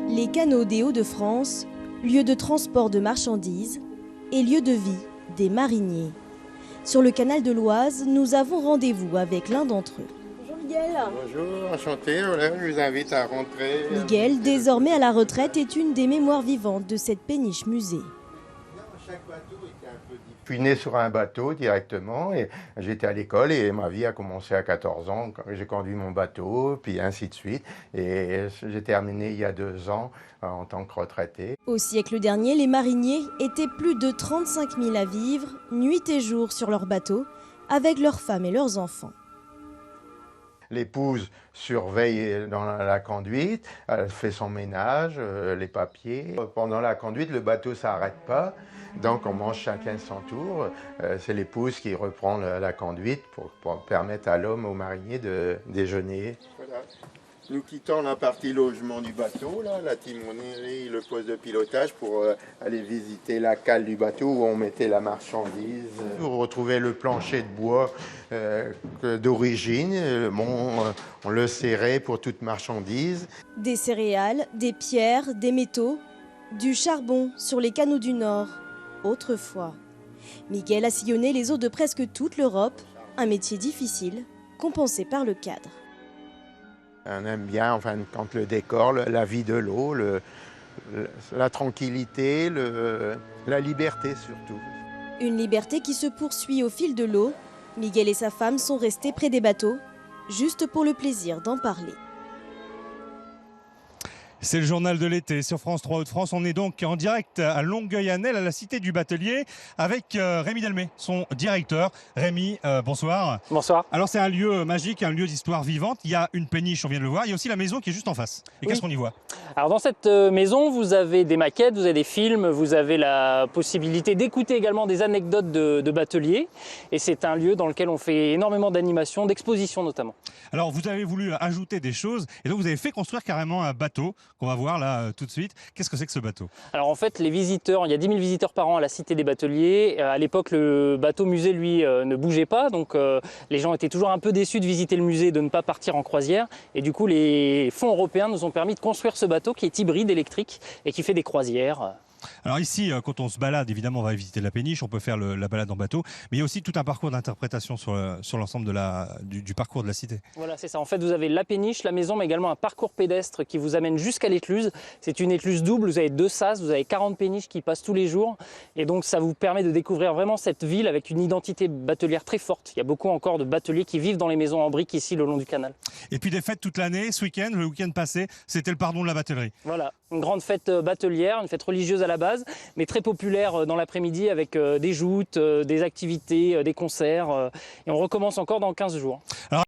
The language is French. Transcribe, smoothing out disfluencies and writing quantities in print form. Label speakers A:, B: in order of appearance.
A: Les canaux des Hauts-de-France, lieu de transport de marchandises et lieu de vie des mariniers. Sur le canal de l'Oise, nous avons rendez-vous avec l'un d'entre eux. Bonjour Miguel.
B: Bonjour, enchanté, voilà, je vous invite à rentrer.
A: Miguel, désormais à la retraite, est une des mémoires vivantes de cette péniche musée.
B: Chaque bateau était un peu différent. Je suis né sur un bateau directement et j'étais à l'école et ma vie a commencé à 14 ans. J'ai conduit mon bateau, puis ainsi de suite. Et j'ai terminé il y a 2 ans en tant que retraité.
A: Au siècle dernier, les mariniers étaient plus de 35 000 à vivre, nuit et jour sur leur bateau, avec leurs femmes et leurs enfants.
B: L'épouse surveille dans la conduite, elle fait son ménage, les papiers. Pendant la conduite, le bateau ne s'arrête pas, donc on mange chacun son tour. C'est l'épouse qui reprend la conduite pour permettre à l'homme, au marinier, de déjeuner. Voilà. Nous quittons la partie logement du bateau, là, la timonerie, le poste de pilotage pour aller visiter la cale du bateau où on mettait la marchandise. Vous retrouvez le plancher de bois d'origine, on le serrait pour toute marchandise.
A: Des céréales, des pierres, des métaux, du charbon sur les canaux du Nord, autrefois. Miguel a sillonné les eaux de presque toute l'Europe, un métier difficile, compensé par le cadre.
B: On aime bien, en fin de compte, le décor, la vie de l'eau, la tranquillité, la liberté surtout.
A: Une liberté qui se poursuit au fil de l'eau. Miguel et sa femme sont restés près des bateaux, juste pour le plaisir d'en parler.
C: C'est le journal de l'été sur France 3 Hauts-de-France. On est donc en direct à Longueuil-Annel, à la Cité du Batelier, avec Rémi Delmet, son directeur. Rémi, bonsoir.
D: Bonsoir.
C: Alors c'est un lieu magique, un lieu d'histoire vivante. Il y a une péniche, on vient de le voir. Il y a aussi la maison qui est juste en face. Et qu'est-ce qu'on y voit?
D: Alors dans cette maison, vous avez des maquettes, vous avez des films, vous avez la possibilité d'écouter également des anecdotes de bateliers. Et c'est un lieu dans lequel on fait énormément d'animations, d'expositions notamment.
C: Alors vous avez voulu ajouter des choses et donc vous avez fait construire carrément un bateau qu'on va voir là tout de suite. Qu'est-ce que c'est que ce bateau?
D: Alors en fait, les visiteurs, il y a 10 000 visiteurs par an à la Cité des Bateliers. À l'époque, le bateau musée, lui, ne bougeait pas. Donc les gens étaient toujours un peu déçus de visiter le musée, de ne pas partir en croisière. Et du coup, les fonds européens nous ont permis de construire ce bateau qui est hybride électrique et qui fait des croisières.
C: Alors ici, quand on se balade, évidemment, on va visiter la péniche, on peut faire la balade en bateau, mais il y a aussi tout un parcours d'interprétation sur l'ensemble du parcours de la cité.
D: Voilà, c'est ça. En fait, vous avez la péniche, la maison, mais également un parcours pédestre qui vous amène jusqu'à l'écluse. C'est une écluse double, vous avez 2 sas, vous avez 40 péniches qui passent tous les jours. Et donc, ça vous permet de découvrir vraiment cette ville avec une identité batelière très forte. Il y a beaucoup encore de bateliers qui vivent dans les maisons en briques ici, le long du canal.
C: Et puis des fêtes toute l'année. Ce week-end, le week-end passé, c'était le pardon de la batellerie.
D: Voilà, une grande fête batelière, une fête religieuse à la base, mais très populaire dans l'après-midi avec des joutes, des activités, des concerts. Et on recommence encore dans 15 jours. Alors,